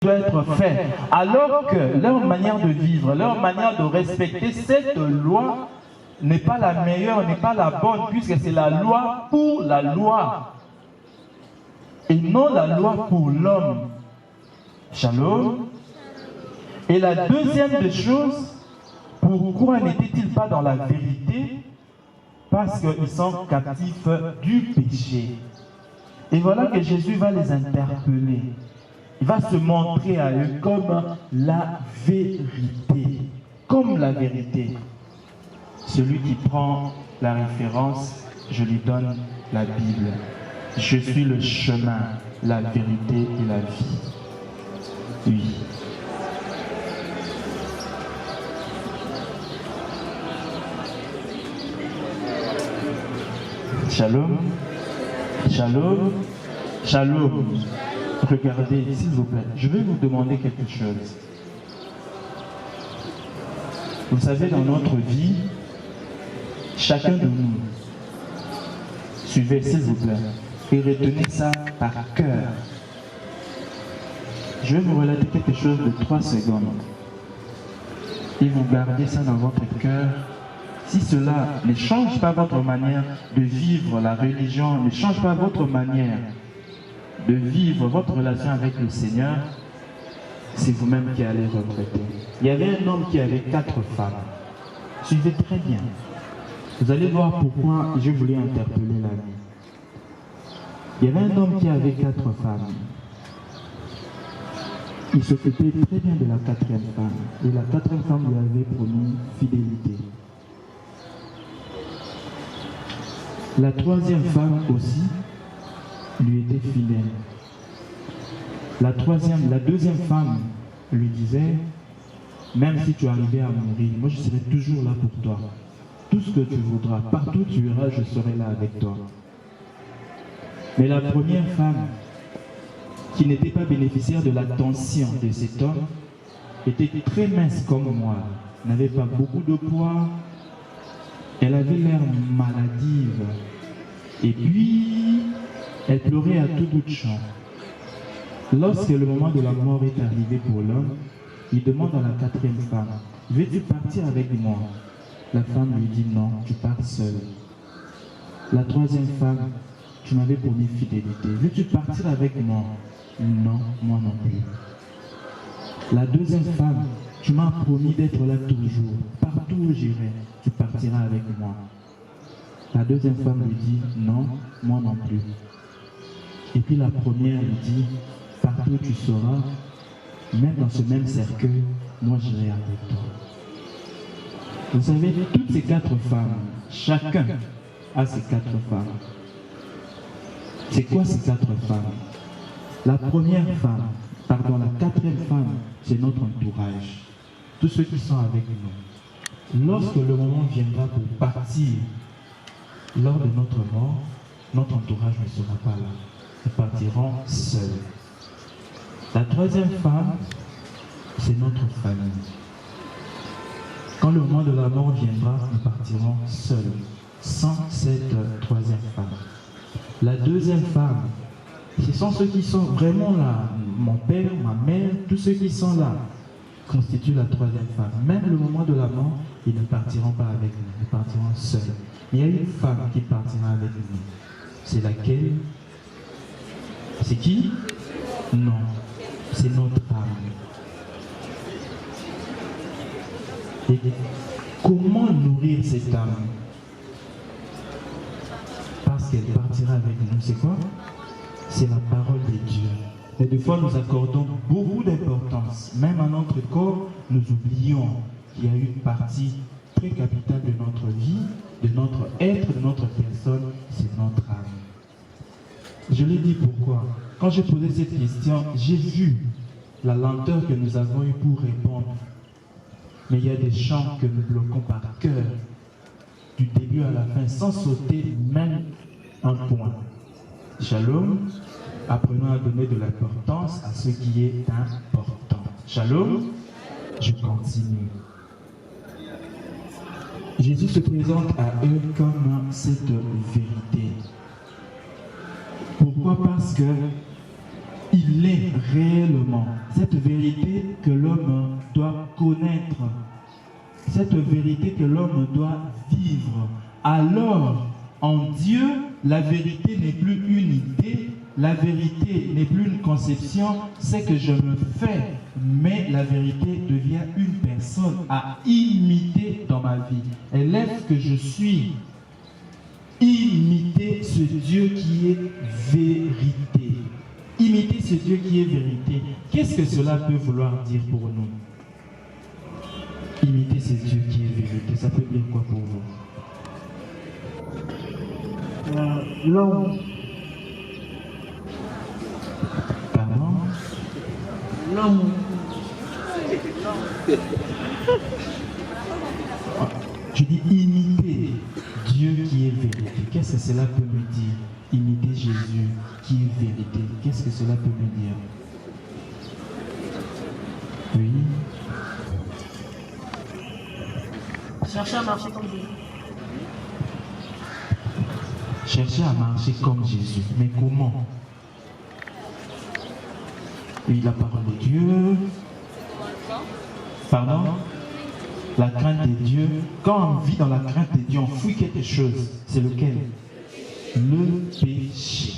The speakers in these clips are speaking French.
doit être fait. Alors que leur manière de vivre, leur manière de respecter cette loi n'est pas la meilleure, n'est pas la bonne, puisque c'est la loi pour la loi. Et non la loi pour l'homme. Shalom. Et la deuxième des choses, pourquoi n'étaient-ils pas dans la vérité? Parce qu'ils sont captifs du péché. Et voilà que Jésus va les interpeller. Il va se montrer à eux comme la vérité. Comme la vérité. Celui qui prend la référence, je lui donne la Bible. Je suis le chemin, la vérité et la vie. Oui. Shalom. Shalom. Shalom. Regardez, s'il vous plaît, je vais vous demander quelque chose. Vous savez, dans notre vie, chacun de nous, suivez s'il vous plaît, et retenez ça par cœur. Je vais vous relater quelque chose de 3 secondes. Et vous gardez ça dans votre cœur. Si cela ne change pas votre manière de vivre la religion, ne change pas votre manière de vivre votre relation avec le Seigneur, c'est vous-même qui allez regretter. Il y avait un homme qui avait 4 femmes. Suivez très bien. Vous allez voir pourquoi je voulais interpeller l'ami. Il y avait un homme qui avait 4 femmes. Il s'occupait très bien de la 4e femme. Et la 4e femme lui avait promis fidélité. La 3e femme aussi lui était fidèle. La 2e femme lui disait, même si tu arrivais à mourir, moi je serai toujours là pour toi. Tout ce que tu voudras, partout où tu iras, je serai là avec toi. Mais la première femme, qui n'était pas bénéficiaire de l'attention de cet homme, était très mince comme moi, n'avait pas beaucoup de poids, elle avait l'air maladive, et puis elle pleurait à tout bout de champ. Lorsque le moment de la mort est arrivé pour l'homme, il demande à la 4e femme, « Veux-tu partir avec moi ?» La femme lui dit, « Non, tu pars seule. » La 3e femme, « Tu m'avais promis fidélité. Veux-tu partir avec moi ?» Non, moi non plus. La 2e femme, tu m'as promis d'être là toujours. Partout où j'irai, tu partiras avec moi. La 2e femme lui dit, non, moi non plus. Et puis la première lui dit, partout où tu seras, même dans ce même cercueil, moi j'irai avec toi. Vous savez, toutes ces 4 femmes, chacun a ses 4 femmes. C'est quoi ces 4 femmes? La première femme, la 4e femme, c'est notre entourage. Tous ceux qui sont avec nous. Lorsque le moment viendra pour partir, lors de notre mort, notre entourage ne sera pas là. Nous partirons seuls. La 3e femme, c'est notre famille. Quand le moment de la mort viendra, nous partirons seuls, sans cette 3e femme. La 2e femme, ce sont ceux qui sont vraiment là. Mon père, ma mère, tous ceux qui sont là constituent la 3e femme. Même le moment de la mort, ils ne partiront pas avec nous, ils partiront seuls. Il y a une femme qui partira avec nous. C'est laquelle? C'est qui? Non, c'est notre âme. Et comment nourrir cette âme? Parce qu'elle partira avec nous. C'est quoi? C'est la parole de Dieu. Et des fois, nous accordons beaucoup d'importance. Même à notre corps, nous oublions qu'il y a une partie très capitale de notre vie, de notre être, de notre personne, c'est notre âme. Je l'ai dit pourquoi. Quand j'ai posé cette question, j'ai vu la lenteur que nous avons eue pour répondre. Mais il y a des chants que nous bloquons par cœur, du début à la fin, sans sauter même un point. Shalom, apprenons à donner de l'importance à ce qui est important. Shalom, je continue. Jésus se présente à eux comme cette vérité. Pourquoi? Parce que il est réellement. Cette vérité que l'homme doit connaître. Cette vérité que l'homme doit vivre. Alors, en Dieu, la vérité n'est plus une idée, la vérité n'est plus une conception, c'est que je me fais, mais la vérité devient une personne à imiter dans ma vie. Élève que je suis, imiter ce Dieu qui est vérité. Imiter ce Dieu qui est vérité. Qu'est-ce que cela peut vouloir dire pour nous? Imiter ce Dieu qui est vérité, ça peut dire quoi pour vous? L'homme. Pardon? L'homme. Je dis imiter Dieu qui est vérité. Qu'est-ce que cela peut me dire? Imiter Jésus qui est vérité. Qu'est-ce que cela peut me dire? Oui. Chercher à marcher comme Jésus. Chercher à marcher comme Jésus. Mais comment? Oui, la parole de Dieu. Pardon? La crainte de Dieu. Quand on vit dans la crainte de Dieu, on fuit quelque chose. C'est lequel? Le péché.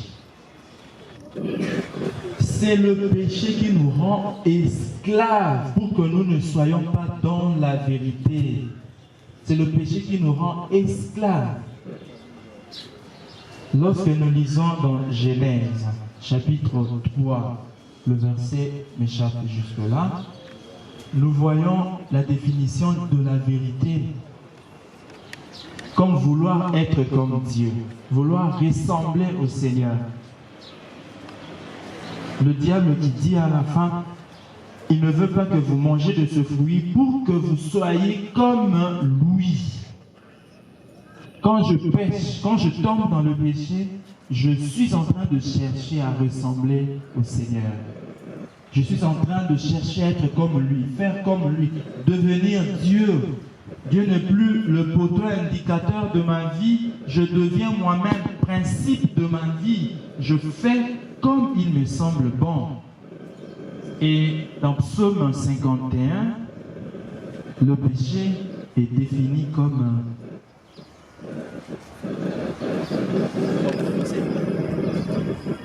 C'est le péché qui nous rend esclaves pour que nous ne soyons pas dans la vérité. C'est le péché qui nous rend esclaves. Lorsque nous lisons dans Genèse, chapitre 3, le verset m'échappe jusque-là, nous voyons la définition de la vérité comme vouloir être comme Dieu, vouloir ressembler au Seigneur. Le diable qui dit à la fin, il ne veut pas que vous mangez de ce fruit pour que vous soyez comme lui. Quand je pêche, quand je tombe dans le péché, je suis en train de chercher à ressembler au Seigneur. Je suis en train de chercher à être comme lui, faire comme lui, devenir Dieu. Dieu n'est plus le poteau indicateur de ma vie, je deviens moi-même principe de ma vie. Je fais comme il me semble bon. Et dans Psaume 51, le péché est défini comme